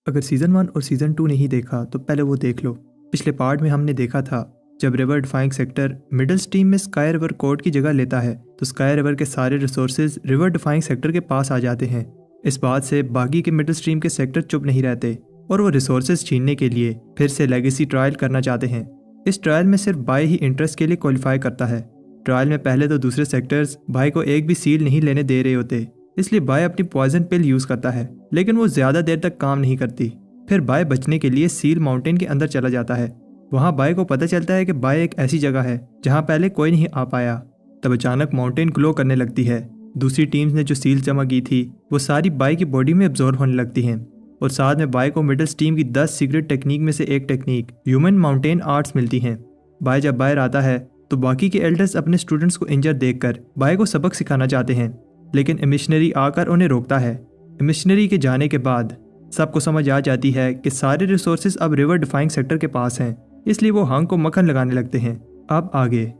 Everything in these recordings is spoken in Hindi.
अगर सीज़न 1 और सीज़न 2 नहीं देखा तो पहले वो देख लो। पिछले पार्ट में हमने देखा था जब river defying sector middle stream में स्काई रिवर कोर्ट की जगह लेता है तो स्काई रिवर के सारे रिसोर्सेज रिवर डिफाइंग सेक्टर के पास आ जाते हैं। इस बात से बाकी के मिडल स्ट्रीम के सेक्टर चुप नहीं रहते और वो रिसोर्सेज छीनने के लिए फिर से लेगेसी ट्रायल करना चाहते हैं। इस ट्रायल में सिर्फ बाय ही इंटरेस्ट के लिए क्वालिफाई करता है। ट्रायल में पहले तो दूसरे सेक्टर्स बाय को एक भी सील नहीं लेने दे रहे होते, इसलिए बाय अपनी पॉइजन पिल यूज़ करता है, लेकिन वो ज़्यादा देर तक काम नहीं करती। फिर बाय बचने के लिए सील माउंटेन के अंदर चला जाता है। वहाँ बाय को पता चलता है कि बाय एक ऐसी जगह है जहाँ पहले कोई नहीं आ पाया। तब अचानक माउंटेन ग्लो करने लगती है। दूसरी टीम्स ने जो सील जमा की थी वो सारी बाय की बॉडी में एब्जॉर्ब होने लगती हैं और साथ में बाय को मिडल स्ट्रीम की 10 सीक्रेट टेक्निक में से एक टेक्निक ह्यूमन माउंटेन आर्ट्स मिलती हैं। बाय जब बाहर आता है तो बाकी के एल्डर्स अपने स्टूडेंट्स को इंजर देखकर बाय को सबक सिखाना चाहते हैं, लेकिन मिशनरी आकर उन्हें रोकता है। मिशनरी के जाने के बाद सबको समझ आ जाती है कि सारे रिसोर्सेज अब रिवर डिफाइंग सेक्टर के पास हैं, इसलिए वो हंग को मक्खन लगाने लगते हैं। अब आगे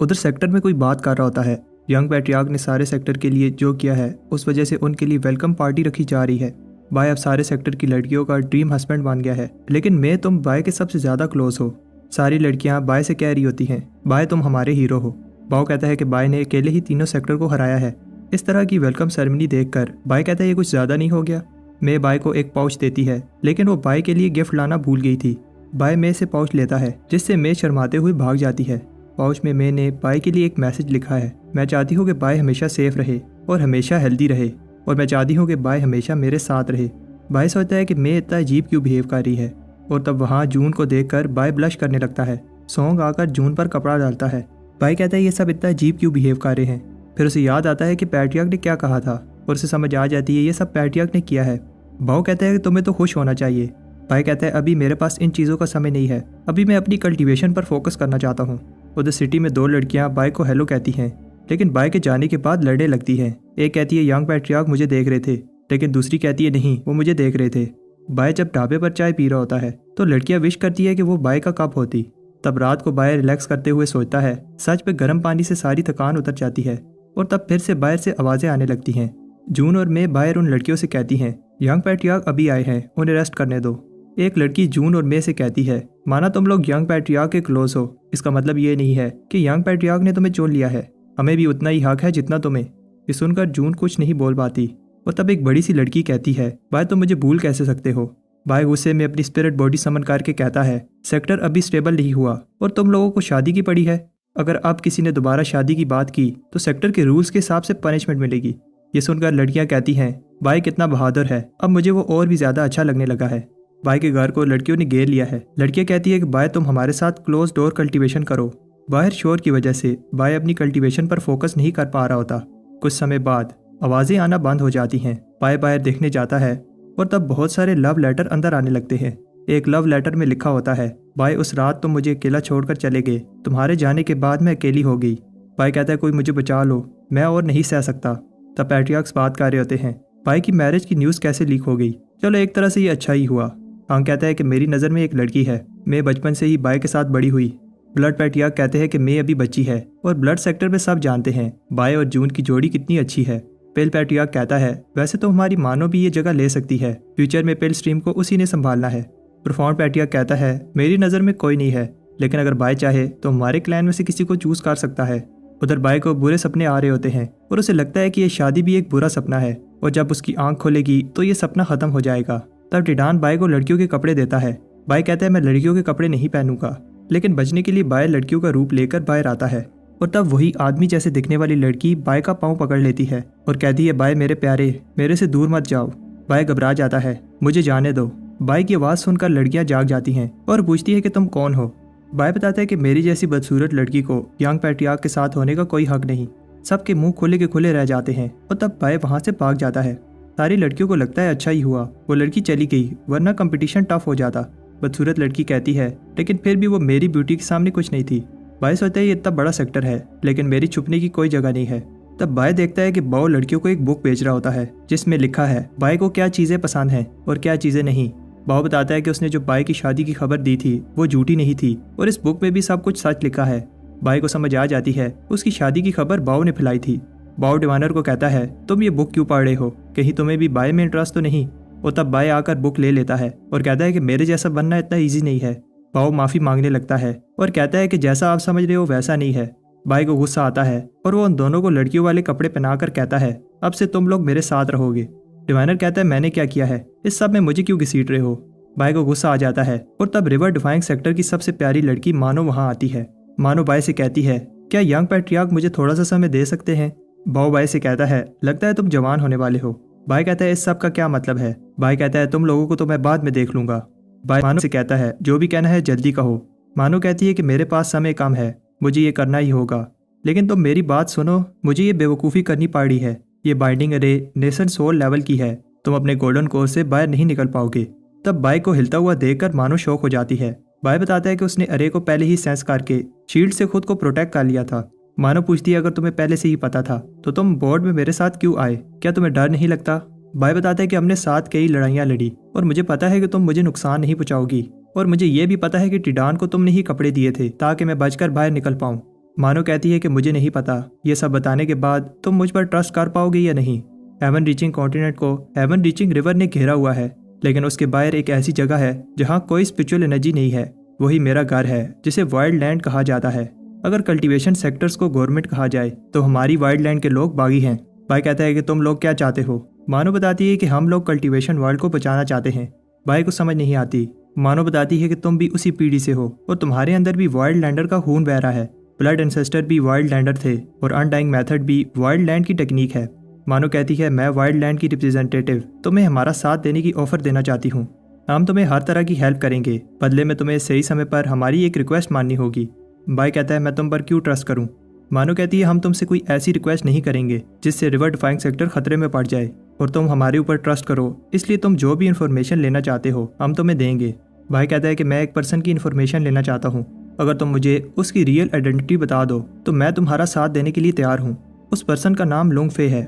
उधर सेक्टर में कोई बात कर रहा होता है। यंग पैट्रियार्क ने सारे सेक्टर के लिए जो किया है उस वजह से उनके लिए वेलकम पार्टी रखी जा रही है। बाय अब सारे सेक्टर की लड़कियों का ड्रीम हस्बैंड बन गया है, लेकिन मैं तुम बाय के सबसे ज़्यादा क्लोज हो। सारी लड़कियां बाय से कह रही होती हैं, बाय तुम हमारे हीरो हो। बाव कहता है कि बाय ने अकेले ही तीनों सेक्टर को हराया है। इस तरह की वेलकम सेरेमनी देखकर बाय कहता है ये कुछ ज़्यादा नहीं हो गया। मे बाय को एक पाउच देती है, लेकिन वो बाय के लिए गिफ्ट लाना भूल गई थी। बाय मे से पाउच लेता है, जिससे मे शर्माते हुए भाग जाती है। पाउच में मे ने बाय के लिए एक मैसेज लिखा है, मैं चाहती हूँ कि बाय हमेशा सेफ रहे और हमेशा हेल्दी रहे, और मैं चाहती हूँ कि बाय हमेशा मेरे साथ रहे। बाय सोचता है कि मे इतना अजीब क्यों बिहेव कर रही है, और तब वहाँ जून को देखकर बाय ब्लश करने लगता है। सॉन्ग आकर जून पर कपड़ा डालता है। बाय कहता है ये सब इतना अजीब क्यों बिहेव कर रहे हैं। फिर उसे याद आता है कि पैट्रियार्क ने क्या कहा था और उसे समझ आ जाती है ये सब पैट्रियार्क ने किया है। बाव कहता है कि तुम्हें तो खुश होना चाहिए। बाय कहता है अभी मेरे पास इन चीज़ों का समय नहीं है, अभी मैं अपनी कल्टीवेशन पर फोकस करना चाहता हूँ। उधर सिटी में दो लड़कियाँ बाय को हेलो कहती हैं, लेकिन बाय के जाने के बाद लड़ने लगती हैं। एक कहती है यंग पैट्रियार्क मुझे देख रहे थे, लेकिन दूसरी कहती है नहीं वो मुझे देख रहे थे। बाय जब ढाबे पर चाय पी रहा होता है तो लड़कियां विश करती है कि वो बाय का कप होती। तब रात को बाय रिलैक्स करते हुए सोचता है। सच पे गर्म पानी से सारी थकान उतर जाती है और तब फिर से बाहर से आवाज़ें आने लगती हैं। जून और मे बाहर उन लड़कियों से कहती हैं यंग पैट्रियार्क अभी आए हैं, उन्हें रेस्ट करने दो। एक लड़की जून और मे से कहती है माना तुम लोग यंग पैट्रियार्क के क्लोज हो, इसका मतलब ये नहीं है कि यंग पैट्रियार्क ने तुम्हें चुन लिया है, हमें भी उतना ही हक है जितना तुम्हें। ये सुनकर जून कुछ नहीं बोल पाती और तब एक बड़ी सी लड़की कहती है बाय तुम मुझे भूल कैसे सकते हो। बाय गुस्से में अपनी स्पिरिट बॉडी समन करके कहता है सेक्टर अभी स्टेबल नहीं हुआ और तुम लोगों को शादी की पड़ी है। अगर अब किसी ने दोबारा शादी की बात की तो सेक्टर के रूल्स के हिसाब से पनिशमेंट मिलेगी। ये सुनकर लड़कियां कहती हैं बाय कितना बहादुर है, अब मुझे वो और भी ज़्यादा अच्छा लगने लगा है। बाय के घर को लड़कियों ने घेर लिया है। लड़कियां कहती है कि बाय तुम हमारे साथ क्लोज डोर कल्टीवेशन करो। बाहर शोर की वजह से बाय अपनी कल्टीवेशन पर फोकस नहीं कर पा रहा होता। कुछ समय बाद आवाज़ें आना बंद हो जाती हैं। बाय बाहर देखने जाता है और तब बहुत सारे लव लेटर अंदर आने लगते हैं। एक लव लेटर में लिखा होता है बाय उस रात तुम मुझे अकेला छोड़कर चले गए, तुम्हारे जाने के बाद मैं अकेली हो गई। बाय कहता है कोई मुझे बचा लो, मैं और नहीं सह सकता। तब पैट्रियार्क्स बात कर रहे होते हैं बाय की मैरिज की न्यूज़ कैसे लीक हो गई, चलो एक तरह से ये अच्छा ही हुआ। हाँ कहता है कि मेरी नज़र में एक लड़की है, मैं बचपन से ही बाय के साथ बड़ी हुई। ब्लड पैट्रियार्क कहते हैं कि मैं अभी बच्ची है और ब्लड सेक्टर में सब जानते हैं बाय और जून की जोड़ी कितनी अच्छी है। पेल पैट्रियार्क कहता है वैसे तो हमारी मानो भी ये जगह ले सकती है, फ्यूचर में पेल स्ट्रीम को उसी ने संभालना है। प्रोफाउंड पैट्रियार्क कहता है मेरी नज़र में कोई नहीं है, लेकिन अगर बाय चाहे तो हमारे क्लैन में से किसी को चूज कर सकता है। उधर बाय को बुरे सपने आ रहे होते हैं और उसे लगता है कि ये शादी भी एक बुरा सपना है और जब उसकी आंख खोलेगी तो ये सपना खत्म हो जाएगा। तब टिडान बाय को लड़कियों के कपड़े देता है। बाय कहता है मैं लड़कियों के कपड़े नहीं पहनूंगा, लेकिन बचने के लिए बाय लड़कियों का रूप लेकर बाहर आता है और तब वही आदमी जैसे दिखने वाली लड़की बाय का पाँव पकड़ लेती है और कहती है बाय मेरे प्यारे मेरे से दूर मत जाओ। बाय घबरा जाता है, मुझे जाने दो। बाय की आवाज़ सुनकर लड़कियां जाग जाती हैं और पूछती है कि तुम कौन हो। बाय बताता है कि मेरी जैसी बदसूरत लड़की को यंग पैट्रियार्क के साथ होने का कोई हक नहीं। सबके मुंह खुले के खुले रह जाते हैं और तब बाय वहाँ से भाग जाता है। सारी लड़कियों को लगता है अच्छा ही हुआ वो लड़की चली गई, वरना कंपटीशन टफ हो जाता। बदसूरत लड़की कहती है लेकिन फिर भी वो मेरी ब्यूटी के सामने कुछ नहीं थी। बाय सोचता है ये इतना बड़ा सेक्टर है लेकिन मेरी छुपने की कोई जगह नहीं है। तब बाय देखता है कि बाव लड़कियों को एक बुक बेच रहा होता है जिसमें लिखा है बाय को क्या चीज़ें पसंद हैं और क्या चीज़ें नहीं। बाव बताता है कि उसने जो बाय की शादी की खबर दी थी वो झूठी नहीं थी और इस बुक में भी सब कुछ सच लिखा है। बाय को समझ आ जाती है उसकी शादी की खबर बाव ने फैलाई थी। बाव डिवाइनर को कहता है तुम ये बुक क्यों पढ़ रहे हो, कहीं तुम्हें भी बाय में इंटरेस्ट तो नहीं। और तब बाय आकर बुक ले लेता है और कहता है कि मेरे जैसा बनना इतना ईजी नहीं है। बाओ माफ़ी मांगने लगता है और कहता है कि जैसा आप समझ रहे हो वैसा नहीं है। बाय को गुस्सा आता है और वो उन दोनों को लड़कियों वाले कपड़े पहनाकर कहता है अब से तुम लोग मेरे साथ रहोगे। डिवाइनर कहता है मैंने क्या किया है, इस सब में मुझे क्यों घसीट रहे हो। बाय को गुस्सा आ जाता है और तब रिवर डिफाइंग सेक्टर की सबसे प्यारी लड़की मानो वहाँ आती है। मानो बाय से कहती है क्या यंग पैट्रियार्क मुझे थोड़ा सा समय दे सकते हैं। बाओ बाय से कहता है लगता है तुम जवान होने वाले हो। बाय कहता है इस सब का क्या मतलब है। बाय कहता है तुम लोगों को तो मैं बाद में देख लूंगा। बाय मानो से कहता है जो भी कहना है जल्दी कहो। मानो कहती है कि मेरे पास समय कम है, मुझे ये करना ही होगा। लेकिन तुम मेरी बात सुनो, मुझे ये बेवकूफ़ी करनी पड़ी है। ये बाइंडिंग अरे नेशन सोल लेवल की है, तुम अपने गोल्डन कोर से बाहर नहीं निकल पाओगे। तब बाय को हिलता हुआ देखकर मानो शौक हो जाती है। बाय बताता है कि उसने अरे को पहले ही सेंस करके शील्ड से खुद को प्रोटेक्ट कर लिया था। मानो पूछती है अगर तुम्हें पहले से ही पता था तो तुम बोर्ड में मेरे साथ क्यों आए, क्या तुम्हें डर नहीं लगता। बाय बताता है कि हमने साथ कई लड़ाइयाँ लड़ी और मुझे पता है कि तुम मुझे नुकसान नहीं पहुंचाओगी, और मुझे ये भी पता है कि टिडान को तुमने ही कपड़े दिए थे ताकि मैं बचकर बाहर निकल पाऊँ। मानो कहती है कि मुझे नहीं पता, ये सब बताने के बाद तुम मुझ पर ट्रस्ट कर पाओगे या नहीं। हेवन रीचिंग कॉन्टिनेंट को हेवन रीचिंग रिवर ने घेरा हुआ है, लेकिन उसके बाहर एक ऐसी जगह है जहाँ कोई स्पिरिचुअल एनर्जी नहीं है। वही मेरा घर है जिसे वाइल्ड लैंड कहा जाता है। अगर कल्टीवेशन सेक्टर्स को गवर्नमेंट कहा जाए तो हमारी वाइल्ड लैंड के लोग बागी हैं। बाय कहता है कि तुम लोग क्या चाहते हो। मानो बताती है कि हम लोग कल्टीवेशन वर्ल्ड को बचाना चाहते हैं। बाय को समझ नहीं आती। मानो बताती है कि तुम भी उसी पीढ़ी से हो और तुम्हारे अंदर भी वाइल्ड लैंडर का खून बह रहा है। ब्लड एंसेस्टर भी वाइल्ड लैंडर थे और अनडाइंग मेथड भी वाइल्ड लैंड की टेक्निक है। मानो कहती है मैं वाइल्ड लैंड की रिप्रेजेंटेटिव तुम्हें हमारा साथ देने की ऑफर देना चाहती हूँ। हम तुम्हें हर तरह की हेल्प करेंगे, बदले में तुम्हें सही समय पर हमारी एक रिक्वेस्ट माननी होगी। बाय कहता है मैं तुम पर क्यों ट्रस्ट करूं। मानो कहती है हम तुमसे कोई ऐसी रिक्वेस्ट नहीं करेंगे जिससे रिवर डिफाइंग सेक्टर खतरे में पड़ जाए, और तुम हमारे ऊपर ट्रस्ट करो, इसलिए तुम जो भी इन्फॉर्मेशन लेना चाहते हो हम तुम्हें देंगे। बाय कहता है कि मैं एक पर्सन की इन्फॉर्मेशन लेना चाहता हूँ, अगर तुम मुझे उसकी रियल आइडेंटिटी बता दो तो मैं तुम्हारा साथ देने के लिए तैयार हूँ। उस पर्सन का नाम लुंग फे है।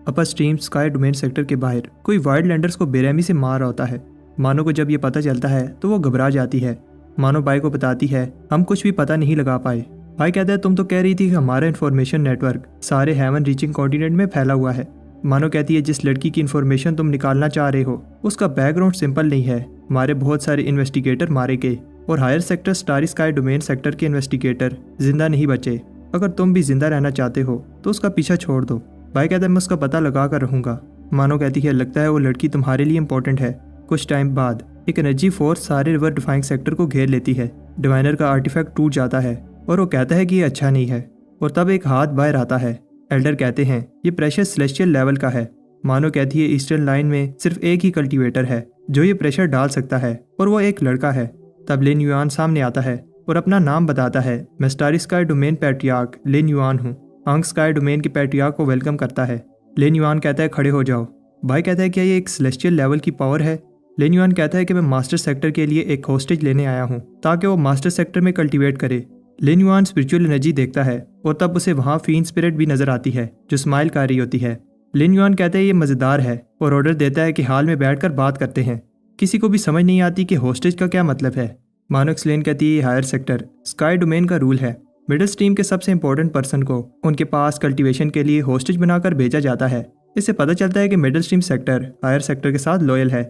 अपर स्ट्रीम स्काई डोमेन सेक्टर के बाहर कोई वाइल्ड लैंडर्स को बेरहमी से मार रहा होता है। मानो को जब ये पता चलता है तो वो घबरा जाती है। मानो बाय को बताती है हम कुछ भी पता नहीं लगा पाए। बाय कहता है तुम तो कह रही थी कि हमारा इन्फॉर्मेशन नेटवर्क सारे हेवन रीचिंग कॉन्टिनेंट में फैला हुआ है। मानो कहती है जिस लड़की की इन्फॉर्मेशन तुम निकालना चाह रहे हो उसका बैकग्राउंड सिंपल नहीं है। हमारे बहुत सारे इन्वेस्टिगेटर मारे गए और higher sector starry sky domain sector के इन्वेस्टिगेटर जिंदा नहीं बचे। अगर तुम भी जिंदा रहना चाहते हो तो उसका पीछा छोड़ दो। बाय कहता है मैं उसका पता लगा कर रहूँगा। मानो कहती है लगता है वो लड़की तुम्हारे लिए इंपॉर्टेंट है। कुछ टाइम बाद एक एनर्जी फोर्स सारे रिवर डिफाइंग सेक्टर को घेर लेती है। डिवाइनर का आर्टिफैक्ट टूट जाता है और वो कहता है कि ये अच्छा नहीं है, और तब एक हाथ बाहर आता है। एल्डर कहते हैं ये प्रेशर सेलेस्टियल लेवल का है। मानो कहती है ईस्टर्न लाइन में सिर्फ एक ही कल्टीवेटर है जो ये प्रेशर डाल सकता है, और वो एक लड़का है। तब लिन युआन सामने आता है और अपना नाम बताता है मैं स्टारी स्काई डोमेन पैट्रियार्क लिन युआन हूँ। आंग स्काई डोमेन के पैट्रियार्क को वेलकम करता है। लिन युआन कहता है खड़े हो जाओ। बाय कहता है क्या ये एक सेलेस्टियल लेवल की पावर है। लिन युआन कहता है कि मैं मास्टर सेक्टर के लिए एक होस्टेज लेने आया हूँ ताकि वो मास्टर सेक्टर में कल्टीवेट करे। लिन युआन स्पिरिचुअल एनर्जी देखता है और तब उसे वहाँ फीन स्पिरिट भी नजर आती है जो स्माइल कर रही होती है। लिन युआन कहता है ये मज़ेदार है और ऑर्डर देता है कि हाल में बैठकर बात करते हैं। किसी को भी समझ नहीं आती कि होस्टेज का क्या मतलब है। मानो एक्सप्लेन कहती है ये हायर सेक्टर स्काई डोमेन का रूल है। मिडिल स्ट्रीम के सबसे इंपॉर्टेंट पर्सन को उनके पास कल्टीवेशन के लिए होस्टेज बनाकर भेजा जाता है। इससे पता चलता है कि middle stream sector higher sector के साथ लॉयल है।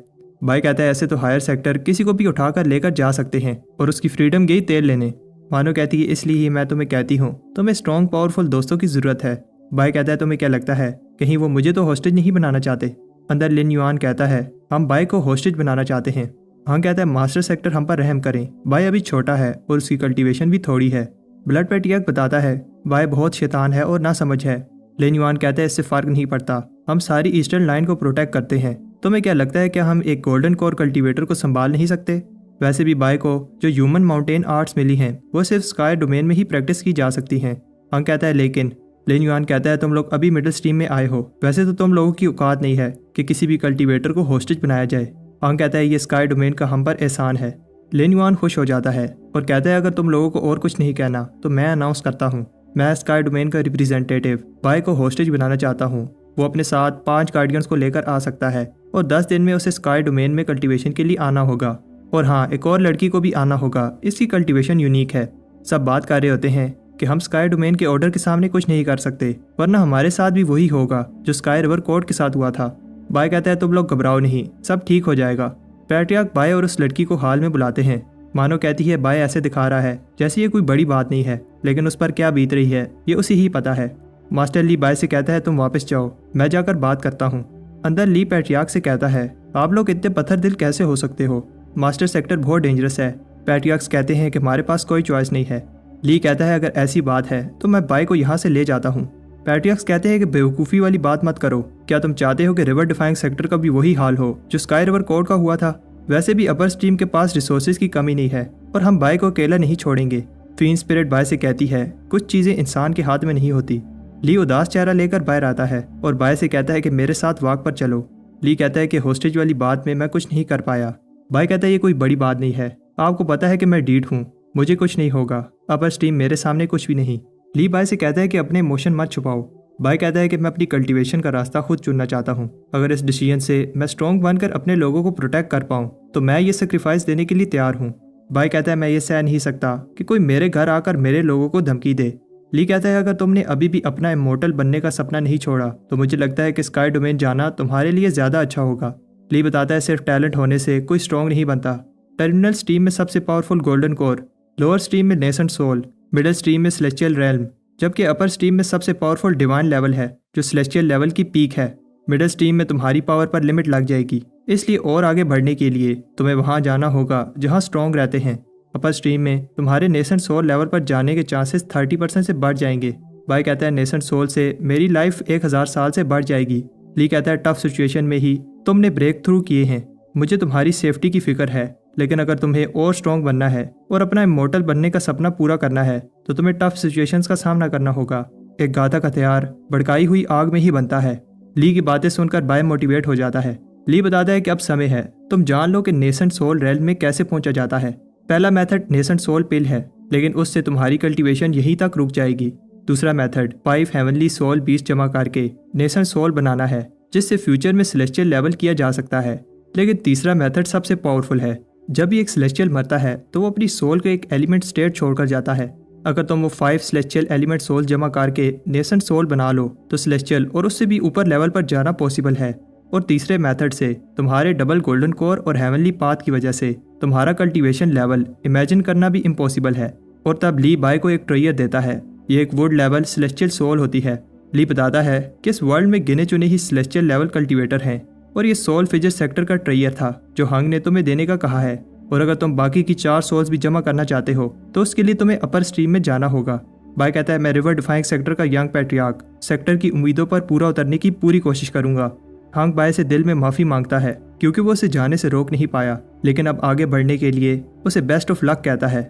बाय कहता है ऐसे तो हायर सेक्टर किसी को भी उठाकर लेकर जा सकते हैं और उसकी फ्रीडम गई तेल लेने। मानो कहती है इसलिए ही मैं तुम्हें कहती हूँ तुम्हें स्ट्रॉन्ग पावरफुल दोस्तों की ज़रूरत है। बाय कहता है तुम्हें क्या लगता है कहीं वो मुझे तो होस्टेज नहीं बनाना चाहते। अंदर लिन युआन कहता है हम बाय को होस्टेज बनाना चाहते हैं। हाँ कहता है मास्टर सेक्टर हम पर रहम करें, बाय अभी छोटा है और उसकी कल्टीवेशन भी थोड़ी है। ब्लड पैट्रियार्क बताता है बाय बहुत शैतान है और ना समझ है। लिन युआन कहता है इससे फ़र्क नहीं पड़ता, हम सारी ईस्टर्न लाइन को प्रोटेक्ट करते हैं। तुम्हें क्या लगता है क्या हम एक गोल्डन कोर कल्टीवेटर को संभाल नहीं सकते। वैसे भी बाय को जो ह्यूमन माउंटेन आर्ट्स मिली हैं वो सिर्फ स्काई डोमेन में ही प्रैक्टिस की जा सकती हैं। हाँ कहता है लेकिन लिन युआन कहता है तुम लोग अभी मिडिल स्ट्रीम में आए हो, वैसे तो तुम लोगों की औकात नहीं है कि किसी भी कल्टीवेटर को होस्टेज बनाया जाए। हाँ कहता है ये स्काई डोमेन का हम पर एहसान है। लिन युआन खुश हो जाता है और कहता है अगर तुम लोगों को और कुछ नहीं कहना तो मैं अनाउंस करता हूँ मैं स्काई डोमेन का रिप्रेजेंटेटिव बाय को होस्टेज बनाना चाहता हूँ। वो अपने साथ 5 गार्डियंस को लेकर आ सकता है और 10 दिन में उसे स्काई डोमेन में कल्टीवेशन के लिए आना होगा। और हाँ एक और लड़की को भी आना होगा, इसकी कल्टीवेशन यूनिक है। सब बात कर रहे होते हैं कि हम स्काई डोमेन के ऑर्डर के सामने कुछ नहीं कर सकते, वरना हमारे साथ भी वही होगा जो स्काई रिवर कोर्ट के साथ हुआ था। बाय कहता है तुम लोग घबराओ नहीं, सब ठीक हो जाएगा। पैट्रियार्क बाय और उस लड़की को हाल में बुलाते हैं। मानो कहती है बाय ऐसे दिखा रहा है जैसे ये कोई बड़ी बात नहीं है, लेकिन उस पर क्या बीत रही है ये उसी ही पता है। मास्टर ली बाय से कहता है तुम वापस जाओ, मैं जाकर बात करता हूँ। अंदर ली पैट्रियार्क से कहता है आप लोग इतने पत्थर दिल कैसे हो सकते हो, मास्टर सेक्टर बहुत डेंजरस है। पैट्रियार्क्स कहते हैं कि हमारे पास कोई चॉइस नहीं है। ली कहता है अगर ऐसी बात है तो मैं बाय को यहाँ से ले जाता हूँ। पैट्रियार्क्स कहते हैं कि बेवकूफ़ी वाली बात मत करो, क्या तुम चाहते हो कि रिवर डिफाइंग सेक्टर का भी वही हाल हो जो स्काई रिवर कोड का हुआ था। वैसे भी अपर स्ट्रीम के पास रिसोर्सेज की कमी नहीं है और हम बाय को अकेला नहीं छोड़ेंगे। फीन स्पिरिट बाय से कहती है कुछ चीज़ें इंसान के हाथ में नहीं होती। ली उदास चेहरा लेकर बाहर आता है और बाय से कहता है कि मेरे साथ वॉक पर चलो। ली कहता है कि होस्टेज वाली बात में मैं कुछ नहीं कर पाया। बाय कहता है ये कोई बड़ी बात नहीं है, आपको पता है कि मैं डीड हूँ, मुझे कुछ नहीं होगा, अपर स्ट्रीम मेरे सामने कुछ भी नहीं। ली बाय से कहता है कि अपने इमोशन मत छुपाओ। बाय कहता है कि मैं अपनी कल्टीवेशन का रास्ता खुद चुनना चाहता हूँ। अगर इस डिसीजन से मैं स्ट्रॉन्ग बनकर अपने लोगों को प्रोटेक्ट कर पाऊँ तो मैं ये सेक्रीफाइस देने के लिए तैयार हूँ। बाय कहता है मैं ये सह नहीं सकता कि कोई मेरे घर आकर मेरे लोगों को धमकी दे। ली कहता है अगर तुमने अभी भी अपना इमोर्टल बनने का सपना नहीं छोड़ा तो मुझे लगता है कि स्काई डोमेन जाना तुम्हारे लिए ज़्यादा अच्छा होगा। ली बताता है सिर्फ टैलेंट होने से कोई स्ट्रॉन्ग नहीं बनता। टर्मिनल स्ट्रीम में सबसे powerful golden core, lower stream में नेसेंट सोल, मिडिल स्ट्रीम में सेलेस्टियल रेल्म, जबकि अपर स्ट्रीम में सबसे पावरफुल डिवाइन लेवल है जो सेलेस्टियल लेवल की पीक है। मिडिल स्ट्रीम में तुम्हारी पावर पर लिमिट लग जाएगी, इसलिए और आगे बढ़ने के लिए तुम्हें वहां जाना होगा जहां स्ट्रॉन्ग रहते हैं। अपर स्ट्रीम में तुम्हारे नेसेंट सोल लेवल पर जाने के चांसेस 30% से बढ़ जाएंगे। बाय कहता है नेसेंट सोल से मेरी लाइफ 1000 साल से बढ़ जाएगी। ली कहता है टफ सिचुएशन में ही तुमने ब्रेक थ्रू किए हैं, मुझे तुम्हारी सेफ्टी की फिक्र है, लेकिन अगर तुम्हें और स्ट्रॉन्ग बनना है और अपना इमोर्टल बनने का सपना पूरा करना है तो तुम्हें टफ सिचुएशंस का सामना करना होगा। एक घातक हथियार भड़काई हुई आग में ही बनता है। ली की बातें सुनकर बाय मोटिवेट हो जाता है। ली बताता है कि अब समय है तुम जान लो कि नेसेंट सोल रेल्म में कैसे पहुंचा जाता है। पहला मेथड नेसेंट सोल पिल है, लेकिन उससे तुम्हारी कल्टीवेशन यहीं तक रुक जाएगी। दूसरा मेथड 5 हेवनली सोल बीज जमा करके नेसेंट सोल बनाना है, जिससे फ्यूचर में सेलेस्टियल लेवल किया जा सकता है। लेकिन तीसरा मेथड सबसे पावरफुल है। जब भी एक सेलेस्टियल मरता है तो वो अपनी सोल को एक एलिमेंट स्टेट छोड़कर जाता है। अगर तुम वो 5 सेलेस्टियल एलिमेंट सोल जमा करके नेसेंट सोल बना लो तो सेलेस्टियल और उससे भी ऊपर लेवल पर जाना पॉसिबल है। और तीसरे मेथड से तुम्हारे डबल गोल्डन कोर और हेवनली पाथ की वजह से तुम्हारा कल्टीवेशन लेवल इमेजिन करना भी इम्पॉसिबल है। और तब ली बाय को एक ट्रेयर देता है। ये एक वुड लेवल सेलेस्टियल सोल होती है। ली बताता है कि इस वर्ल्ड में गिने चुने ही सेलेस्टियल लेवल कल्टीवेटर हैं और ये सोल फिजर सेक्टर का ट्रेयर था जो हंग ने तुम्हें देने का कहा है। और अगर तुम बाकी की 4 सोल्स भी जमा करना चाहते हो तो उसके लिए तुम्हें अपर स्ट्रीम में जाना होगा। बाय कहता है मैं रिवर डिफाइंग सेक्टर का यंग पैट्रियार्क सेक्टर की उम्मीदों पर पूरा उतरने की पूरी कोशिश करूंगा। हंग बाय से दिल में माफ़ी मांगता है क्योंकि वो उसे जाने से रोक नहीं पाया, लेकिन अब आगे बढ़ने के लिए उसे बेस्ट ऑफ लक कहता है।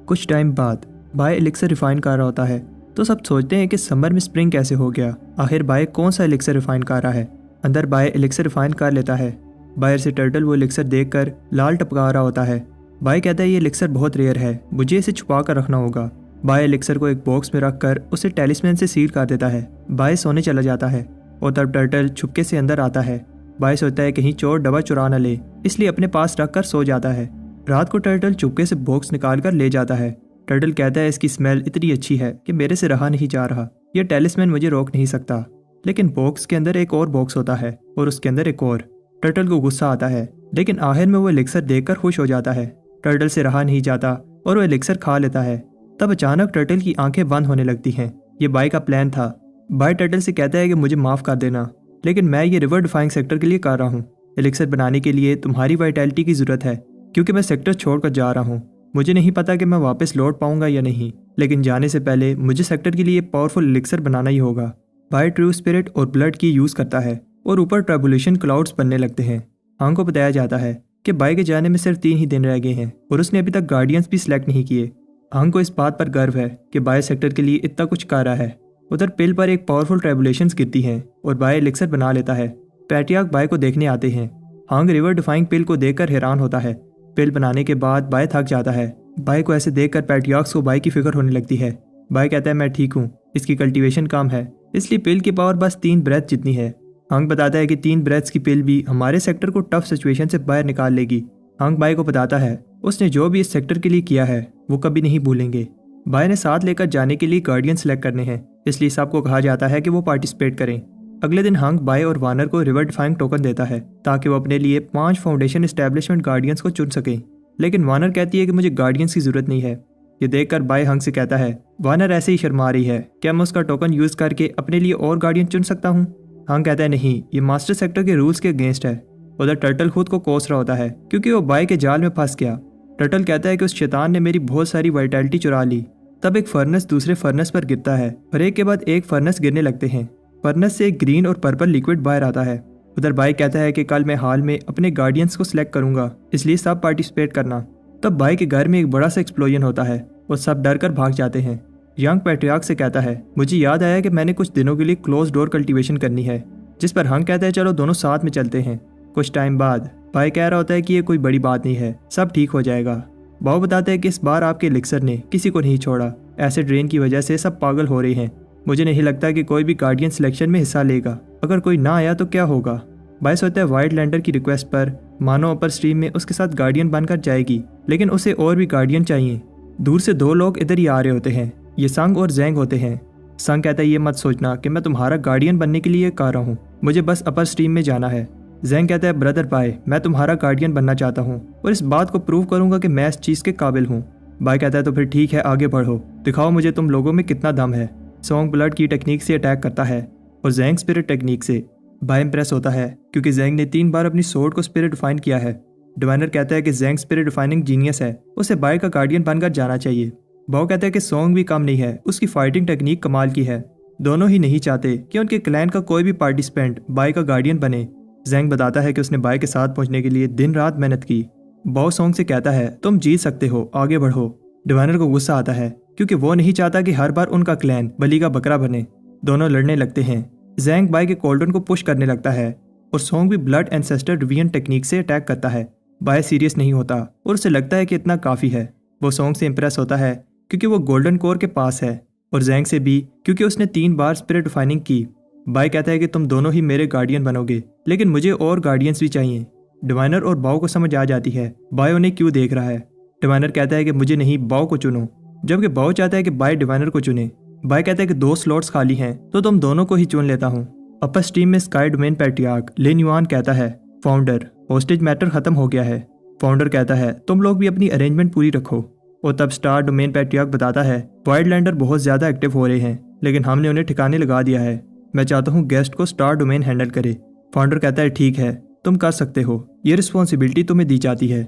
कुछ टाइम बाद बाय एलिक्सर रिफाइन कर रहा होता है तो सब सोचते हैं कि समर में स्प्रिंग कैसे हो गया, आखिर बाय कौन सा एलिक्सर रिफाइन कर रहा है। अंदर बाय एलिक्सर रिफाइन कर लेता है। बाहर से टर्टल वो एलिक्सर देखकर लाल टपका रहा होता है। बाय कहता है ये एलिक्सर बहुत रेयर है, मुझे इसे छुपा कर रखना होगा। बाय एलिक्सर को एक बॉक्स में रखकर उसे टेलिस्मैन से सील कर देता है। बाय सोने चला जाता है और तब टर्टल छुपके से अंदर आता है। बाय सोचता है कहीं चोर दवा चुरा न ले, इसलिए अपने पास रखकर सो जाता है। रात को टर्टल चुपके से बॉक्स निकाल कर ले जाता है। टर्टल कहता है इसकी स्मेल इतनी अच्छी है कि मेरे से रहा नहीं जा रहा, यह टेलिस्मैन मुझे रोक नहीं सकता। लेकिन बॉक्स के अंदर एक और बॉक्स होता है और उसके अंदर एक और। टर्टल को गुस्सा आता है, लेकिन आखिर में वो एलिक्सर देखकर खुश हो जाता है। टर्टल से रहा नहीं जाता और वो एलिक्सर खा लेता है। तब अचानक टर्टल की आंखें बंद होने लगती हैं। ये बाय का प्लान था। बाय टर्टल से कहता है कि मुझे माफ़ कर देना, लेकिन मैं ये रिवर डिफाइंग सेक्टर के लिए कर रहा हूँ। एलिक्सर बनाने के लिए तुम्हारी वाइटैलिटी की ज़रूरत है क्योंकि मैं सेक्टर छोड़कर जा रहा हूँ। मुझे नहीं पता कि मैं वापस लौट पाऊंगा या नहीं, लेकिन जाने से पहले मुझे सेक्टर के लिए पावरफुल एलिक्सर बनाना ही होगा। बाय ट्रू स्पिरिट और ब्लड की यूज़ करता है और ऊपर ट्रबुलेशन क्लाउड्स बनने लगते हैं। हांग को बताया जाता है कि बाय के जाने में सिर्फ 3 ही दिन रह गए हैं और उसने अभी तक गार्डियंस भी सिलेक्ट नहीं किए। हांग को इस बात पर गर्व है कि बाय सेक्टर के लिए इतना कुछ कर रहा है। उधर पिल पर एक पावरफुल ट्रबुलेशंस गिरती हैं और बाय एलिक्सर बना लेता है। पैट्रियार्क बाय को देखने आते हैं। हांग रिवर डिफाइंग पिल को देखकर हैरान होता है। पिल बनाने के बाद बाय थक जाता है। बाय को ऐसे देखकर पैट्रियार्क्स को बाय की फिक्र होने लगती है। बाय कहता है मैं ठीक हूँ, इसकी कल्टीवेशन कम है, इसलिए पिल की पावर बस 3 ब्रेथ जितनी है। हांग बताता है कि 3 ब्रेथ्स की पिल भी हमारे सेक्टर को टफ सिचुएशन से बाहर निकाल लेगी। हांग बाय को बताता है उसने जो भी इस सेक्टर के लिए किया है वो कभी नहीं भूलेंगे। बाय ने साथ लेकर जाने के लिए गार्डियन सेलेक्ट करने हैं, इसलिए सबको कहा जाता है कि वो पार्टिसिपेट करें। अगले दिन हंक बाय और वानर को रिवर डिफाइंग टोकन देता है ताकि वो अपने लिए 5 फाउंडेशन एस्टेब्लिशमेंट गार्डियंस को चुन सकें। लेकिन वानर कहती है कि मुझे गार्डियंस की जरूरत नहीं है। ये देखकर बाय हंक से कहता है वानर ऐसे ही शर्मा रही है, क्या मैं उसका टोकन यूज करके अपने लिए और गार्डियन चुन सकता हूँ? हंक कहता है नहीं, ये मास्टर सेक्टर के रूल्स के अगेंस्ट है। उधर टर्टल खुद को कोस रहा होता है क्योंकि वो बाय के जाल में फंस गया। टर्टल कहता है कि उस शैतान ने मेरी बहुत सारी वाइटैलिटी चुरा ली। तब एक फर्नेस दूसरे फर्नेस पर गिरता है और एक के बाद एक फर्नेस गिरने लगते हैं। फर्नेस से एक ग्रीन और पर्पल लिक्विड बाहर आता है। उधर बाय कहता है कि कल मैं हाल में अपने गार्डियंस को सिलेक्ट करूंगा, इसलिए सब पार्टिसिपेट करना। तब बाय के घर में एक बड़ा सा एक्सप्लोजन होता है और सब डर कर भाग जाते हैं। यंग पैट्रियार्क से कहता है मुझे याद आया कि मैंने कुछ दिनों के लिए क्लोज डोर कल्टीवेशन करनी है, जिस पर हंक कहता है चलो दोनों साथ में चलते हैं। कुछ टाइम बाद बाय कह रहा होता है कि ये कोई बड़ी बात नहीं है, सब ठीक हो जाएगा। बाव बताते हैं कि इस बार आपके एलिक्सर ने किसी को नहीं छोड़ा, एसिड रेन की वजह से सब पागल हो रहे हैं। मुझे नहीं लगता कि कोई भी गार्डियन सिलेक्शन में हिस्सा लेगा, अगर कोई ना आया तो क्या होगा? बाय सोचता है वाइल्ड लैंडर की रिक्वेस्ट पर मानो अपर स्ट्रीम में उसके साथ गार्डियन बनकर जाएगी, लेकिन उसे और भी गार्डियन चाहिए। दूर से 2 लोग इधर ही आ रहे होते हैं, ये संग और जैंग होते हैं। संग कहता है ये मत सोचना कि मैं तुम्हारा गार्डियन बनने के लिए कह रहा हूँ, मुझे बस अपर स्ट्रीम में जाना है। जैंग कहता है ब्रदर बाय, मैं तुम्हारा गार्डियन बनना चाहता हूँ और इस बात को प्रूव करूंगा कि मैं इस चीज़ के काबिल हूँ। बाय कहता है तो फिर ठीक है, आगे बढ़ो, दिखाओ मुझे तुम लोगों में कितना दम है। सॉन्ग ब्लड की टेक्निक से अटैक करता है और जैंग स्पिरिट टेक्निक से। बाय इंप्रेस होता है क्योंकि जैंग ने 3 बार अपनी सोर्ड को स्पिरिट डिफाइन किया है। डिवाइनर कहता है कि जैंग स्पिरिट डिफाइनिंग जीनियस है, उसे बाय का गार्डियन बनकर जाना चाहिए। बाव कहता है कि सॉन्ग भी कम नहीं है, उसकी फाइटिंग टेक्निक कमाल की है। दोनों ही नहीं चाहते कि उनके क्लैन का कोई भी पार्टिसिपेंट बाय का गार्डियन बने। जैंग बताता है कि उसने बाय के साथ पहुंचने के लिए दिन रात मेहनत की। बाव सॉन्ग से कहता है तुम जीत सकते हो, आगे बढ़ो। डिवाइनर को गुस्सा आता है क्योंकि वो नहीं चाहता कि हर बार उनका क्लैन बलि का बकरा बने। दोनों लड़ने लगते हैं। जैंग बाय के कोल्डन को पुश करने लगता है और सॉन्ग भी ब्लड एंसेस्टर डिवीजन टेक्निक से अटैक करता है। बाय सीरियस नहीं होता और उसे लगता है कि इतना काफ़ी है। वो सॉन्ग से इंप्रेस होता है क्योंकि वो गोल्डन कोर के पास है और जैंग से भी क्योंकि उसने 3 बार स्पिरिट डिफाइनिंग की। बाय कहता है कि तुम दोनों ही मेरे गार्डियन बनोगे, लेकिन मुझे और गार्डियंस भी चाहिए। डिवाइनर और बाव को समझ आ जाती है बाय उन्हें क्यों देख रहा है। डिवाइनर कहता है कि मुझे नहीं, बाव को चुनो, जबकि बाव चाहता है कि बाय डिवाइनर को चुने। बाय कहता है कि 2 स्लॉट्स खाली हैं तो तुम दोनों को ही चुन लेता हूँ। अपर स्ट्रीम में स्काई डोमेन पैट्रियार्क लिन युआन कहता है फाउंडर, होस्टेज मैटर खत्म हो गया है। फाउंडर कहता है तुम लोग भी अपनी अरेंजमेंट पूरी रखो। और तब स्टार डोमेन पैट्रियार्क बताता है वाइल्ड लैंडर बहुत ज़्यादा एक्टिव हो रहे हैं, लेकिन हमने उन्हें ठिकाने लगा दिया है। मैं चाहता हूँ गेस्ट को स्टार डोमेन हैंडल करे। फाउंडर कहता है ठीक है, तुम कर सकते हो, ये रिस्पॉन्सिबिलिटी तुम्हें दी जाती है।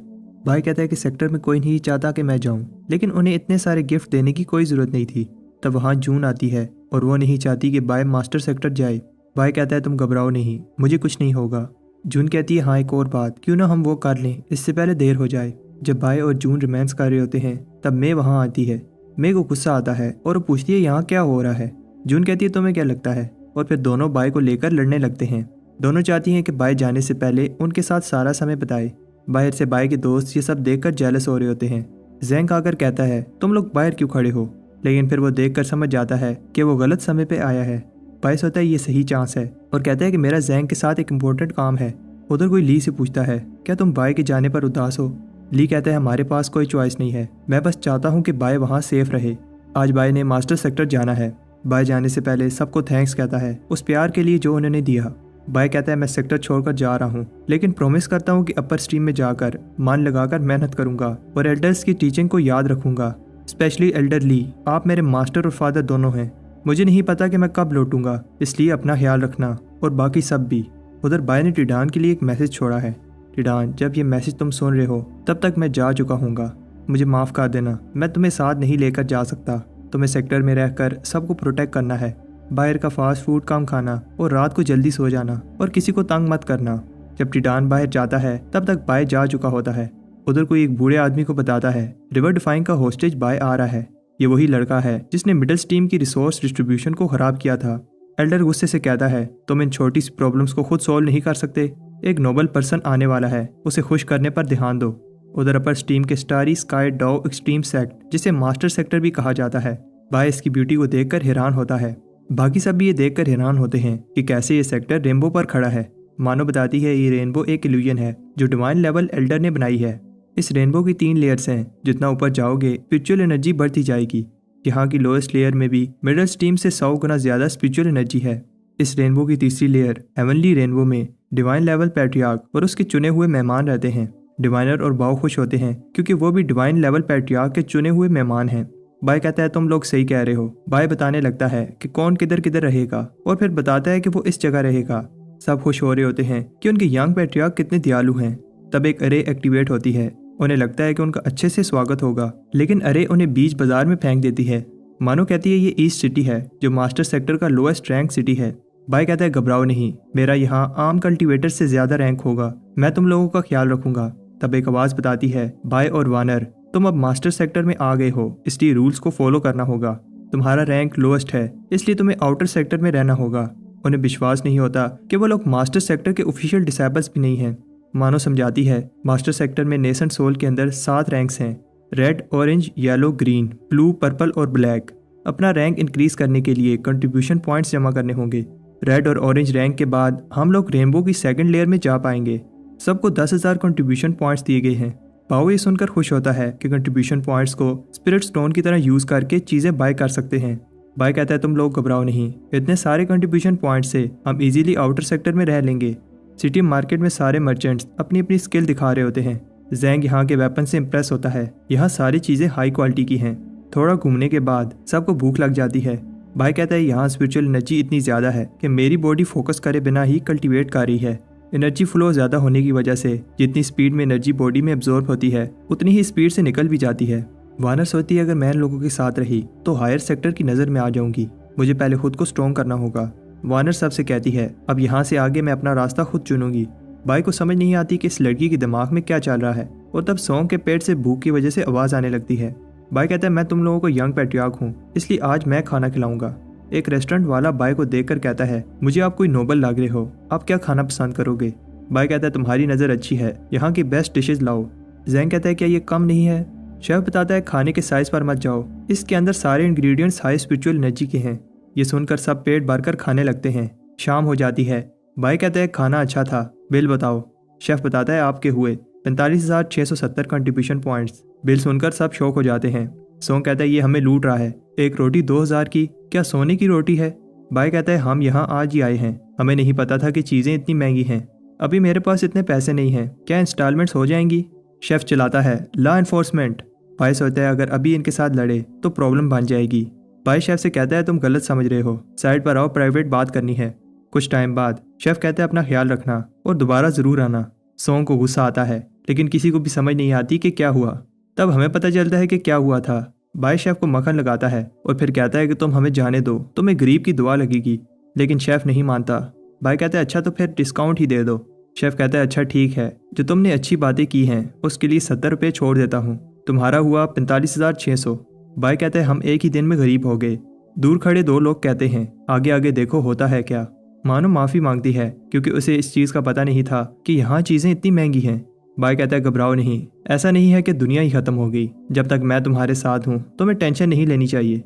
भाई कहता है कि सेक्टर में कोई नहीं चाहता कि मैं जाऊँ, लेकिन उन्हें इतने सारे गिफ्ट देने की कोई ज़रूरत नहीं थी। तब वहाँ जून आती है और वो नहीं चाहती कि बाय मास्टर सेक्टर जाए। भाई कहता है तुम घबराओ नहीं, मुझे कुछ नहीं होगा। जून कहती है हाँ एक और बात, क्यों ना हम वो कर लें, इससे पहले देर हो जाए। जब बाय और जून रोमांस कर रहे होते हैं तब मे वहाँ आती है। मे को गुस्सा आता है और वो पूछती है यहाँ क्या हो रहा है। जून कहती है तुम्हें क्या लगता है, और फिर दोनों बाय को लेकर लड़ने लगते हैं। दोनों चाहती हैं कि बाय जाने से पहले उनके साथ सारा समय बिताए। बाहर से बाय के दोस्त ये सब देखकर जेलस हो रहे होते हैं। जैंग आकर कहता है तुम लोग बाहर क्यों खड़े हो, लेकिन फिर वो देखकर समझ जाता है कि वो गलत समय पे आया है। बाय सोचता है ये सही चांस है और कहता है कि मेरा जैंग के साथ एक इम्पोर्टेंट काम है। उधर कोई ली से पूछता है क्या तुम बाय के जाने पर उदास हो। ली कहता है हमारे पास कोई चॉइस नहीं है, मैं बस चाहता हूँ कि बाय वहाँ सेफ रहे। आज बाय ने मास्टर सेक्टर जाना है। बाय जाने से पहले सबको थैंक्स कहता है उस प्यार के लिए जो उन्होंने दिया। बाय कहता है मैं सेक्टर छोड़कर जा रहा हूँ, लेकिन प्रॉमिस करता हूँ कि अपर स्ट्रीम में जाकर मन लगाकर मेहनत करूंगा और एल्डर्स की टीचिंग को याद रखूंगा, स्पेशली एल्डर ली। आप मेरे मास्टर और फादर दोनों हैं। मुझे नहीं पता कि मैं कब लौटूंगा, इसलिए अपना ख्याल रखना और बाकी सब भी। उधर बाय ने टिडान के लिए एक मैसेज छोड़ा है। टिडान, जब ये मैसेज तुम सुन रहे हो तब तक मैं जा चुका हूँगा, मुझे माफ़ कर देना, मैं तुम्हें साथ नहीं लेकर जा सकता। तुम्हें सेक्टर में रहकर सबको प्रोटेक्ट करना है, बाहर का फास्ट फूड कम खाना और रात को जल्दी सो जाना और किसी को तंग मत करना। जब टिडान बाहर जाता है तब तक बाय जा चुका होता है। उधर कोई एक बूढ़े आदमी को बताता है रिवर डिफाइन का होस्टेज बाय आ रहा है। ये वही लड़का है जिसने मिडिल टीम की रिसोर्स डिस्ट्रीब्यूशन को खराब किया था। एल्डर गुस्से से कहता है तुम इन छोटी सी प्रॉब्लम्स को खुद सॉल्व नहीं कर सकते, एक नोबल पर्सन आने वाला है, उसे खुश करने पर ध्यान दो। उधर अपर स्टीम के स्टारी स्काई डाउ एक्सट्रीम सेक्ट, जिसे मास्टर सेक्टर भी कहा जाता है, बाय इसकी ब्यूटी को देखकर हैरान होता है। बाकी सब भी ये देखकर हैरान होते हैं कि कैसे ये सेक्टर रेनबो पर खड़ा है। मानो बताती है ये रेनबो एक इल्यूजन है जो डिवाइन लेवल एल्डर ने बनाई है। इस रेनबो की 3 लेयर्स हैं, जितना ऊपर जाओगे स्पिरिचुअल एनर्जी बढ़ती जाएगी। यहाँ की लोएस्ट लेयर में भी मिडल स्टीम से 100 गुना ज्यादा स्पिरिचुअल एनर्जी है। इस रेनबो की तीसरी लेयर हेवनली रेनबो में डिवाइन लेवल पैट्रियार्क और उसके चुने हुए मेहमान रहते हैं। डिवाइनर और बाव खुश होते हैं क्योंकि वो भी डिवाइन लेवल पैट्रियार्क के चुने हुए मेहमान हैं। बाय कहता है तुम लोग सही कह रहे हो। बाय बताने लगता है कि कौन किधर किधर रहेगा और फिर बताता है कि वो इस जगह रहेगा। सब खुश हो रहे होते हैं कि उनके यंग पैट्रियार्क कितने दयालु हैं। तब एक अरे एक्टिवेट होती है। उन्हें लगता है कि उनका अच्छे से स्वागत होगा, लेकिन अरे उन्हें बीच बाजार में फेंक देती है। मानो कहती है ये ईस्ट सिटी है जो मास्टर सेक्टर का लोएस्ट रैंक सिटी है। बाय कहता है घबराओ नहीं, मेरा यहाँ आम कल्टीवेटर से ज्यादा रैंक होगा, मैं तुम लोगों का ख्याल रखूंगा। तब एक आवाज बताती है बाय और वानर तुम अब मास्टर सेक्टर में आ गए हो, इसलिए रूल्स को फॉलो करना होगा। तुम्हारा रैंक लोएस्ट है, इसलिए तुम्हें आउटर सेक्टर में रहना होगा। उन्हें विश्वास नहीं होता कि वो लोग मास्टर सेक्टर के ऑफिशियल डिसेबल्स भी नहीं हैं। मानो समझाती है मास्टर सेक्टर में नेशन सोल के अंदर 7 रैंक्स हैं, red, orange, yellow, green, blue, purple और ब्लैक। अपना रैंक इंक्रीज करने के लिए कंट्रीब्यूशन पॉइंट्स जमा करने होंगे। रेड और ऑरेंज रैंक के बाद हम लोग रेनबो की सेकंड लेयर में जा पाएंगे। सबको 10,000 कंट्रीब्यूशन पॉइंट्स दिए गए हैं। पाओ ये सुनकर खुश होता है कि कंट्रीब्यूशन पॉइंट्स को स्पिरिट स्टोन की तरह यूज करके चीजें बाय कर सकते हैं। बाय कहता है तुम लोग घबराओ नहीं, इतने सारे कंट्रीब्यूशन पॉइंट से हम इजीली आउटर सेक्टर में रह लेंगे। सिटी मार्केट में सारे मर्चेंट्स अपनी अपनी स्किल दिखा रहे होते हैं। जैंग यहाँ के वेपन से इम्प्रेस होता है। यहाँ सारी चीजें हाई क्वालिटी की हैं। थोड़ा घूमने के बाद सबको भूख लग जाती है। बाय कहता है यहाँ स्पिरिचुअल एनर्जी इतनी ज़्यादा है कि मेरी बॉडी फोकस करे बिना ही कल्टीवेट कर रही है। एनर्जी फ्लो ज़्यादा होने की वजह से जितनी स्पीड में एनर्जी बॉडी में एब्जॉर्ब होती है उतनी ही स्पीड से निकल भी जाती है। वानर सोचती है अगर मैं लोगों के साथ रही तो हायर सेक्टर की नज़र में आ जाऊंगी, मुझे पहले खुद को स्ट्रॉन्ग करना होगा। वानर सबसे कहती है अब यहाँ से आगे मैं अपना रास्ता खुद चुनूंगी। बाय को समझ नहीं आती कि इस लड़की के दिमाग में क्या चल रहा है और तब सॉन्ग के पेट से भूख की वजह से आवाज़ आने लगती है। बाय कहता है मैं तुम लोगों को यंग पैट्रियार्क हूँ, इसलिए आज मैं खाना खिलाऊंगा। एक रेस्टोरेंट वाला बाय को देखकर कहता है मुझे आप कोई नोबल लग रहे हो, आप क्या खाना पसंद करोगे? बाय कहता है तुम्हारी नज़र अच्छी है, यहाँ की बेस्ट डिशेज लाओ। जैंग कहता है क्या ये कम नहीं है? शेफ बताता है खाने के साइज पर मत जाओ, इसके अंदर सारे इंग्रेडिएंट्स हाई स्पिरिचुअल एनर्जी के हैं। ये सुनकर सब पेट भरकर खाने लगते हैं। शाम हो जाती है। बाय कहता है खाना अच्छा था, बिल बताओ। शेफ बताता है आपके हुए 45,670 कंट्रीब्यूशन पॉइंट्स। बिल सुनकर सब शौक हो जाते हैं। सोंग कहता है ये हमें लूट रहा है, एक रोटी 2,000 की, क्या सोने की रोटी है? बाय कहता है हम यहाँ आज ही आए हैं, हमें नहीं पता था कि चीज़ें इतनी महंगी हैं। अभी मेरे पास इतने पैसे नहीं हैं, क्या इंस्टॉलमेंट्स हो जाएंगी? शेफ चिल्लाता है लॉ एनफोर्समेंट। बाय सोचता है अगर अभी इनके साथ लड़े तो प्रॉब्लम बन जाएगी। बाय शेफ से कहता है तुम गलत समझ रहे हो, साइड पर आओ, प्राइवेट बात करनी है। कुछ टाइम बाद शेफ कहता है अपना ख्याल रखना और दोबारा ज़रूर आना। सोंग को गुस्सा आता है लेकिन किसी को भी समझ नहीं आती कि क्या हुआ। तब हमें पता चलता है कि क्या हुआ था। बाय शेफ को मक्खन लगाता है और फिर कहता है कि तुम हमें जाने दो, तुम्हें गरीब की दुआ लगेगी। लेकिन शेफ नहीं मानता। बाय कहता है अच्छा तो फिर डिस्काउंट ही दे दो। शेफ कहता है अच्छा ठीक है, जो तुमने अच्छी बातें की हैं उसके लिए 70 रुपये छोड़ देता हूँ, तुम्हारा हुआ 45,600। बाय कहता है हम एक ही दिन में गरीब हो गए। दूर खड़े 2 लोग कहते हैं आगे आगे देखो होता है क्या। मानो माफ़ी मांगती है क्योंकि उसे इस चीज़ का पता नहीं था कि यहाँ चीज़ें इतनी महंगी हैं। बाय कहता है घबराओ नहीं, ऐसा नहीं है कि दुनिया ही ख़त्म हो गई। जब तक मैं तुम्हारे साथ हूँ तुम्हें टेंशन नहीं लेनी चाहिए।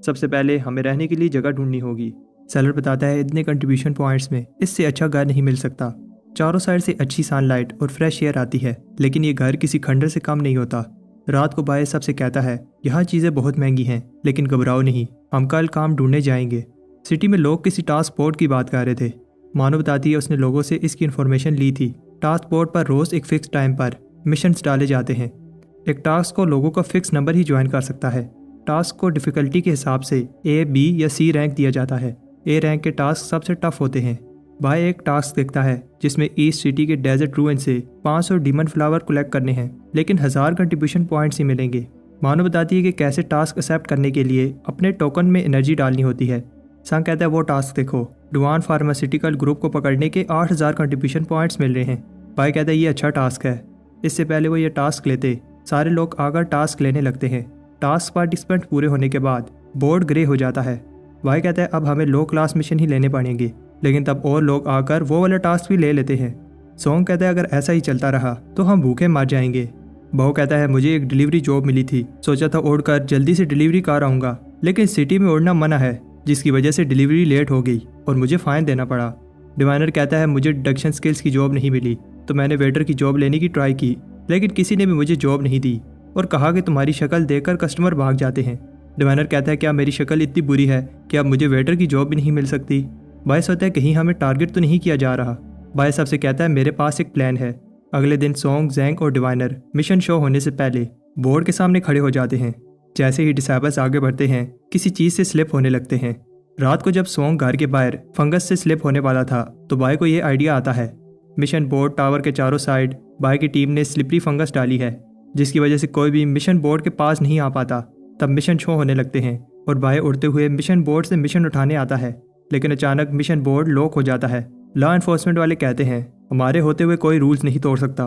सबसे पहले हमें रहने के लिए जगह ढूंढनी होगी। सेलर बताता है इतने कंट्रीब्यूशन पॉइंट्स में इससे अच्छा घर नहीं मिल सकता। चारों साइड से अच्छी सनलाइट और फ्रेश एयर आती है, लेकिन ये घर किसी खंडर से कम नहीं होता। रात को बाय सबसे कहता है यहाँ चीज़ें बहुत महंगी हैं, लेकिन घबराओ नहीं, हम कल काम ढूंढने जाएंगे। सिटी में लोग किसी टास्क बोर्ड की बात कर रहे थे। मानो बताती है उसने लोगों से इसकी इन्फॉर्मेशन ली थी। टास्क बोर्ड पर रोज़ एक फिक्स टाइम पर मिशंस डाले जाते हैं। एक टास्क को लोगों का फिक्स नंबर ही ज्वाइन कर सकता है। टास्क को डिफ़िकल्टी के हिसाब से A, B या C रैंक दिया जाता है। A रैंक के टास्क सबसे टफ होते हैं। बाय एक टास्क देखता है जिसमें ईस्ट सिटी के डेजर्ट रूइन से 500 डीमन फ्लावर कलेक्ट करने हैं, लेकिन 1000 कंट्रीब्यूशन पॉइंट्स ही मिलेंगे। मानो बताती है कि कैसे टास्क एक्सेप्ट करने के लिए अपने टोकन में एनर्जी डालनी होती है। संग कहता है वो टास्क देखो, डुआन फार्मास्यूटिकल ग्रुप को पकड़ने के 8000 कंट्रीब्यूशन पॉइंट्स मिल रहे हैं। बाय कहता है ये अच्छा टास्क है। इससे पहले वो ये टास्क लेते सारे लोग आकर टास्क लेने लगते हैं। टास्क पार्टिसिपेंट पूरे होने के बाद बोर्ड ग्रे हो जाता है। बाय कहता है अब हमें लो क्लास मिशन ही लेने पड़ेंगे, लेकिन तब और लोग आकर वो वाला टास्क भी ले लेते हैं। सोंग कहता है अगर ऐसा ही चलता रहा तो हम भूखे मर जाएंगे। बहू कहता है मुझे एक डिलीवरी जॉब मिली थी, सोचा था उड़कर जल्दी से डिलीवरी कर आऊँगा, लेकिन सिटी में उड़ना मना है, जिसकी वजह से डिलीवरी लेट हो गई और मुझे फ़ाइन देना पड़ा। डिवाइनर कहता है मुझे डिडक्शन स्किल्स की जॉब नहीं मिली, तो मैंने वेटर की जॉब लेने की ट्राई की, लेकिन किसी ने भी मुझे जॉब नहीं दी और कहा कि तुम्हारी शक्ल देखकर कस्टमर भाग जाते हैं। डिवाइनर कहता है क्या मेरी शक्ल इतनी बुरी है कि अब मुझे वेटर की जॉब भी नहीं मिल सकती? बाय सोचता है कहीं हमें टारगेट तो नहीं किया जा रहा। बाय सबसे कहता है मेरे पास एक प्लान है। अगले दिन सोंग, जैंग और डिवाइनर मिशन शो होने से पहले बोर्ड के सामने खड़े हो जाते हैं। जैसे ही डिसाइबल्स आगे बढ़ते हैं किसी चीज़ से स्लिप होने लगते हैं। रात को जब सोंग घर के बाहर फंगस से स्लिप होने वाला था तो बाय को ये आइडिया आता है। मिशन बोर्ड टावर के चारों साइड बाय की टीम ने स्लिपरी फंगस डाली है, जिसकी वजह से कोई भी मिशन बोर्ड के पास नहीं आ पाता। तब मिशन शो होने लगते हैं और बाय उड़ते हुए मिशन बोर्ड से मिशन उठाने आता है, लेकिन अचानक मिशन बोर्ड लॉक हो जाता है। लॉ एनफोर्समेंट वाले कहते हैं हमारे होते हुए कोई रूल्स नहीं तोड़ सकता।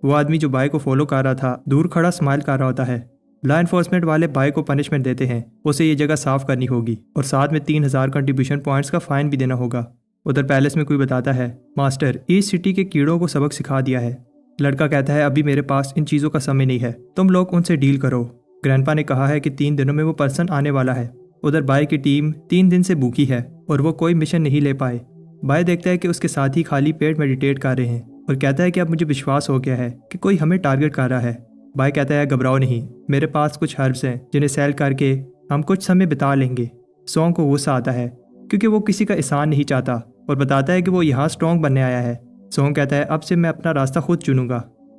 वो आदमी जो बाय को फॉलो कर रहा था दूर खड़ा स्माइल कर रहा होता है। लॉ एनफोर्समेंट वाले बाय को पनिशमेंट देते हैं, उसे ये जगह साफ करनी होगी और साथ में 3000 कंट्रीब्यूशन पॉइंट्स का फाइन भी देना होगा। उधर पैलेस में कोई बताता है मास्टर इस सिटी के कीड़ों को सबक सिखा दिया है। लड़का कहता है अभी मेरे पास इन चीज़ों का समय नहीं है, तुम लोग उनसे डील करो। ग्रैंडपा ने कहा है कि 3 दिनों में वो पर्सन आने वाला है। उधर बाय की टीम 3 दिन से भूखी है और वो कोई मिशन नहीं ले पाए। बाय देखता है कि उसके साथी खाली पेट मेडिटेट कर रहे हैं और कहता है कि अब मुझे विश्वास हो गया है कि कोई हमें टारगेट कर रहा है। बाय कहता है घबराओ नहीं, मेरे पास कुछ हर्ब्स हैं जिन्हें सेल करके हम कुछ समय बिता लेंगे। सोंग को गुस्सा आता है क्योंकि वो किसी का एहसान नहीं चाहता और बताता है कि वो यहाँ स्ट्रॉन्ग बनने आया है। सोंग कहता है अब से मैं अपना रास्ता खुद चुनूंगा।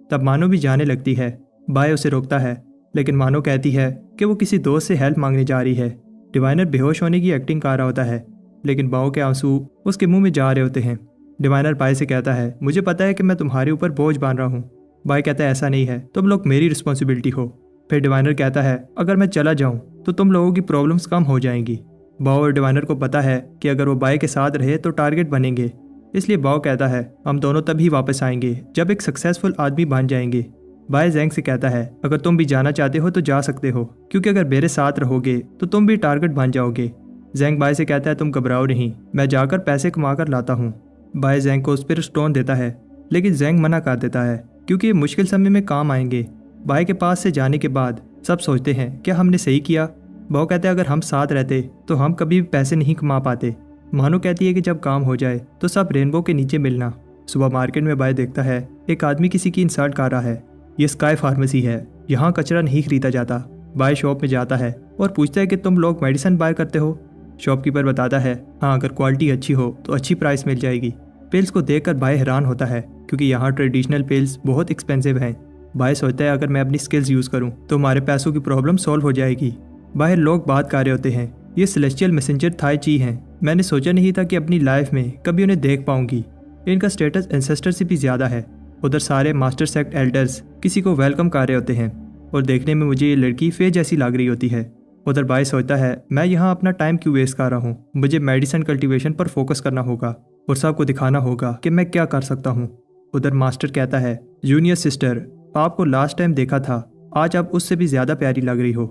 तब मानो भी जाने लगती है। बाय उसे रोकता है, लेकिन मानो कहती है कि वो किसी दोस्त से हेल्प मांगने जा रही है। डिवाइनर बेहोश होने की एक्टिंग कर रहा होता है, लेकिन बाव के आंसू उसके मुंह में जा रहे होते हैं। डिवाइनर बाय से कहता है मुझे पता है कि मैं तुम्हारे ऊपर बोझ बांध रहा हूँ। बाय कहता है ऐसा नहीं है, तुम लोग मेरी रिस्पॉन्सिबिलिटी हो। फिर डिवाइनर कहता है अगर मैं चला जाऊँ तो तुम लोगों की प्रॉब्लम्स कम हो जाएंगी। बाव और डिवाइनर को पता है कि अगर वो बाय के साथ रहे तो टारगेट बनेंगे, इसलिए बाव कहता है हम दोनों तभी वापस आएंगे जब एक सक्सेसफुल आदमी बन जाएंगे। बाय जैंग से कहता है अगर तुम भी जाना चाहते हो तो जा सकते हो, क्योंकि अगर मेरे साथ रहोगे तो तुम भी टारगेट बन जाओगे। जैंग बाय से कहता है तुम घबराओ नहीं, मैं जाकर पैसे कमा कर लाता हूँ। बाय जैंग को स्पिरिट स्टोन देता है, लेकिन जैंग मना कर देता है क्योंकि ये मुश्किल समय में काम आएंगे। बाय के पास से जाने के बाद सब सोचते हैं क्या हमने सही किया। बाव कहते हैं अगर हम साथ रहते तो हम कभी भी पैसे नहीं कमा पाते। मानो कहती है कि जब काम हो जाए तो सब रेनबो के नीचे मिलना। सुबह मार्केट में बाय देखता है एक आदमी किसी की इंसल्ट कर रहा है। ये स्काई फार्मेसी है, यहाँ कचरा नहीं खरीदा जाता। बाय शॉप में जाता है और पूछता है कि तुम लोग मेडिसिन बाय करते हो। शॉपकीपर बताता है हाँ, अगर क्वालिटी अच्छी हो तो अच्छी प्राइस मिल जाएगी। पिल्स को देखकर बाय हैरान होता है क्योंकि यहाँ ट्रेडिशनल पिल्स बहुत एक्सपेंसिव हैं। बाय सोचता है अगर मैं अपनी स्किल्स यूज़ करूँ तो हमारे पैसों की प्रॉब्लम सॉल्व हो जाएगी। बाहर लोग बात कर रहे होते हैं ये सेलेस्टियल मैसेंजर थाई ची हैं। मैंने सोचा नहीं था कि अपनी लाइफ में कभी उन्हें देख पाऊंगी। इनका स्टेटस एंसेस्टर से भी ज़्यादा है। उधर सारे मास्टर सेक्ट एल्डर्स किसी को वेलकम कर रहे होते हैं और देखने में मुझे ये लड़की फे जैसी लग रही होती है। उधर बाय सोचता है मैं यहाँ अपना टाइम क्यों वेस्ट कर रहा हूँ, मुझे मेडिसिन कल्टीवेशन पर फोकस करना होगा और सबको दिखाना होगा कि मैं क्या कर सकता हूँ। उधर मास्टर कहता है जूनियर सिस्टर, आपको लास्ट टाइम देखा था, आज आप उससे भी ज़्यादा प्यारी लग रही हो।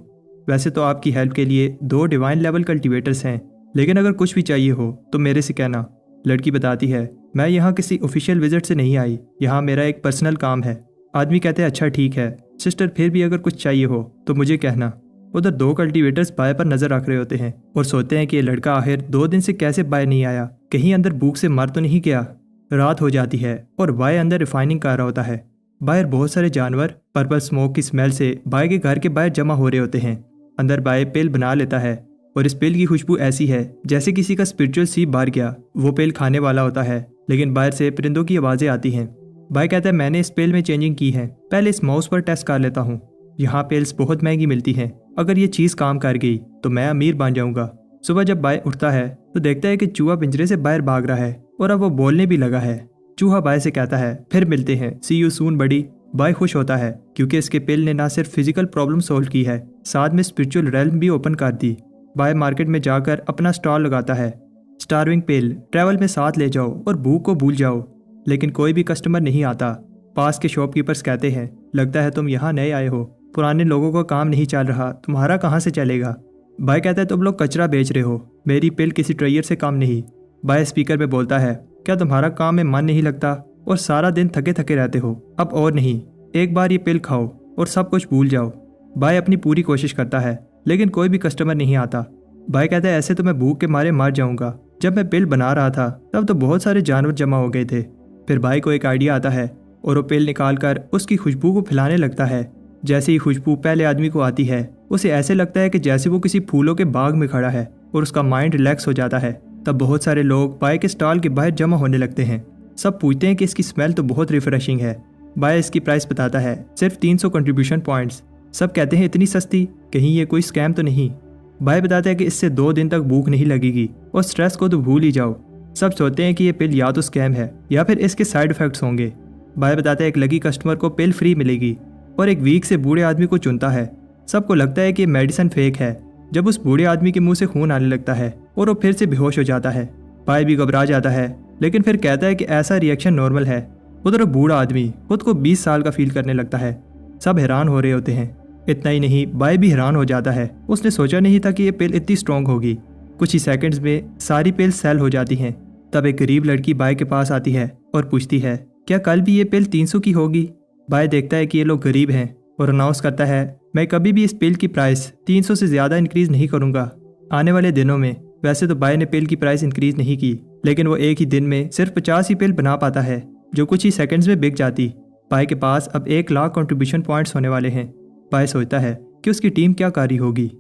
वैसे तो आपकी हेल्प के लिए 2 डिवाइन लेवल कल्टीवेटर्स हैं, लेकिन अगर कुछ भी चाहिए हो तो मेरे से कहना। लड़की बताती है मैं यहाँ किसी ऑफिशियल विजिट से नहीं आई, यहाँ मेरा एक पर्सनल काम है। आदमी कहते हैं अच्छा ठीक है सिस्टर, फिर भी अगर कुछ चाहिए हो तो मुझे कहना। उधर 2 कल्टीवेटर्स बाय पर नजर रख रहे होते हैं और सोचते हैं कि ये लड़का आखिर 2 दिन से कैसे बाय नहीं आया, कहीं अंदर भूख से मर तो नहीं गया। रात हो जाती है और बाय अंदर रिफाइनिंग कर रहा होता है। बाहर बहुत सारे जानवर पर्पल स्मोक की स्मेल से बाय के घर के बाहर जमा हो रहे होते हैं। अंदर बाय पेल बना लेता है और इस पेल की खुशबू ऐसी है जैसे किसी का स्पिरिचुअल सीप बाहर गया। वो पेल खाने वाला होता है, लेकिन बाहर से परिंदों की आवाज़ें आती हैं। बाय कहता है मैंने इस पेल में चेंजिंग की है, पहले इस माउस पर टेस्ट कर लेता हूँ। यहाँ पेल्स बहुत महंगी मिलती हैं, अगर ये चीज़ काम कर गई तो मैं अमीर बन जाऊँगा। सुबह जब बाय उठता है तो देखता है कि चूहा पिंजरे से बाहर भाग रहा है और अब वो बोलने भी लगा है। चूहा बाय से कहता है फिर मिलते हैं, सी यू सून बड़ी। बाय खुश होता है क्योंकि इसके पेल ने ना सिर्फ फिजिकल प्रॉब्लम सॉल्व की है, साथ में स्पिरिचुअल रेल्म भी ओपन कर दी। बाय मार्केट में जाकर अपना स्टॉल लगाता है। स्टारविंग पेल ट्रैवल में साथ ले जाओ और भूख को भूल जाओ, लेकिन कोई भी कस्टमर नहीं आता। पास के शॉपकीपर्स कहते हैं लगता है तुम यहाँ नए आए हो, पुराने लोगों का काम नहीं चल रहा, तुम्हारा कहाँ से चलेगा। बाय कहता है तुम लोग कचरा बेच रहे हो, मेरी पेल किसी ट्रेयर से कम नहीं। बाय स्पीकर में बोलता है क्या तुम्हारा काम में मन नहीं लगता और सारा दिन थके थके रहते हो, अब और नहीं, एक बार ये पिल खाओ और सब कुछ भूल जाओ। बाय अपनी पूरी कोशिश करता है लेकिन कोई भी कस्टमर नहीं आता। बाय कहता है ऐसे तो मैं भूख के मारे मर जाऊंगा, जब मैं पिल बना रहा था तब तो बहुत सारे जानवर जमा हो गए थे। फिर बाय को एक आइडिया आता है और वो पिल निकाल कर उसकी खुशबू को फैलाने लगता है। जैसे ही खुशबू पहले आदमी को आती है उसे ऐसे लगता है कि जैसे वो किसी फूलों के बाग में खड़ा है और उसका माइंड रिलैक्स हो जाता है। तब बहुत सारे लोग बाय के स्टॉल के बाहर जमा होने लगते हैं। सब पूछते हैं कि इसकी स्मेल तो बहुत रिफ्रेशिंग है। बाय इसकी प्राइस बताता है सिर्फ 300 कंट्रीब्यूशन पॉइंट्स। सब कहते हैं इतनी सस्ती, कहीं ये कोई स्कैम तो नहीं। बाय बताता है कि इससे 2 दिन तक भूख नहीं लगेगी और स्ट्रेस को तो भूल ही जाओ। सब सोचते हैं कि ये पिल या तो स्कैम है या फिर इसके साइड इफेक्ट्स होंगे। बाय बताता है एक लकी कस्टमर को पिल फ्री मिलेगी और एक वीक से बूढ़े आदमी को चुनता है। सबको लगता है कि मेडिसिन फेक है जब उस बूढ़े आदमी के मुंह से खून आने लगता है और वो फिर से बेहोश हो जाता है। बाय भी घबरा जाता है लेकिन फिर कहता है कि ऐसा रिएक्शन नॉर्मल है। उधर बूढ़ा आदमी खुद को 20 साल का फील करने लगता है। सब हैरान हो रहे होते हैं। इतना ही नहीं, बाय भी हैरान हो जाता है। उसने सोचा नहीं था कि ये पिल इतनी स्ट्रॉन्ग होगी। कुछ ही सेकंड्स में सारी पिल सेल हो जाती हैं। तब एक गरीब लड़की बाय के पास आती है और पूछती है क्या कल भी ये पिल 300 की होगी। बाय देखता है कि ये लोग गरीब हैं और अनाउंस करता है मैं कभी भी इस पिल की प्राइस 300 से ज़्यादा इंक्रीज़ नहीं करूँगा आने वाले दिनों में। वैसे तो बाय ने पिल की प्राइस इंक्रीज़ नहीं की, लेकिन वो एक ही दिन में सिर्फ 50 ही पिल बना पाता है जो कुछ ही सेकंड्स में बिक जाती। बाय के पास अब 1 लाख कंट्रीब्यूशन पॉइंट्स होने वाले हैं। बाय सोचता है कि उसकी टीम क्या कारी होगी।